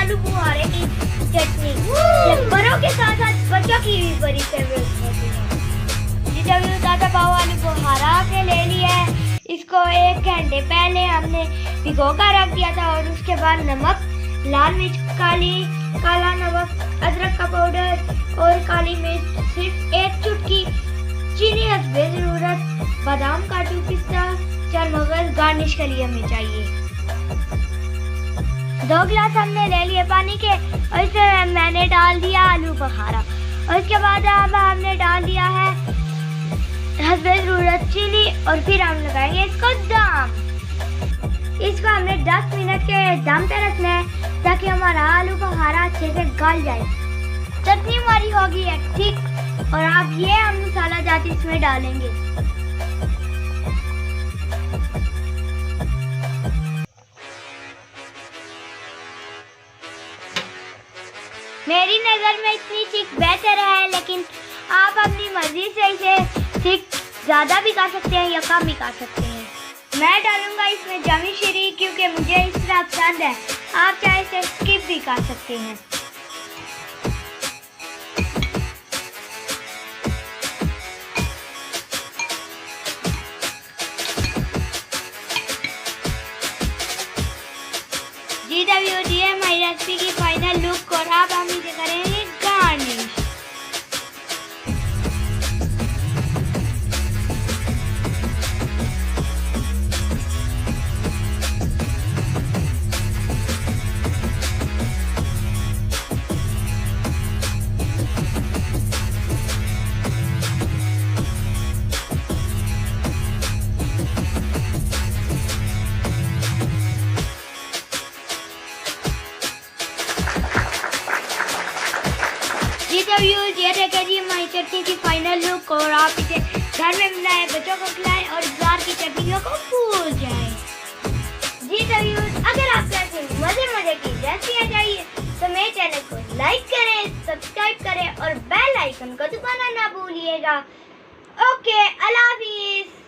आलू बुखारे की चटनी ये बड़ों के साथ साथ बच्चों की भी बड़ी फेवरेट होती है। जी जब ताजा पाव आलू बुखारा आपने ले लिया है, इसको 1 घंटे पहले हमने भिगो कर रख दिया था और उसके बाद नमक, लाल मिर्च, काला नमक, अदरक का पाउडर और काली मिर्च, सिर्फ 1 चुटकी, चीनी हस्बे जरूरत, बादाम, काजू, पिस्ता, चरमगज गार्निश के लिए हमें चाहिए। 2 गिलास हमने ले लिए पानी के और इसमें मैंने डाल दिया आलू बुखारा और इसके बाद अब हमने डाल दिया है हस्बे जरूरत चीनी और फिर हम लगाएंगे इसको दम। इसको हमने 10 मिनट के दम पे रखना है ताकि हमारा आलू बुखारा अच्छे से गल जाए। चटनी हमारी होगी है ठीक और आप ये हम मसाला जात इसमें डालेंगे। मेरी नज़र में इतनी थिक बेहतर है, लेकिन आप अपनी मर्जी से इसे थिक ज़्यादा भी कर सकते हैं या कम भी कर सकते हैं। मैं डालूंगा इसमें जामी शीरी क्योंकि मुझे इस तरह पसंद है, आप चाहे इसे स्किप भी कर सकते हैं। जी ये हमारी रेसिपी की फाइनल लुक और अब हम इसे करेंगे गार्निश। ये देखिए जी हमारी चटनी की फाइनल लुक और आप इसे घर में बनाएं, बच्चों को खिलाएं और बाजार की चटनियों को भूल जाएं। जी अगर आपको ऐसे मजे की रेसिपियां चाहिए तो मेरे चैनल को लाइक करें, सब्सक्राइब करें और बेल आइकन को दबाना ना भूलिएगा। ओके, अल्लाह हाफिज़।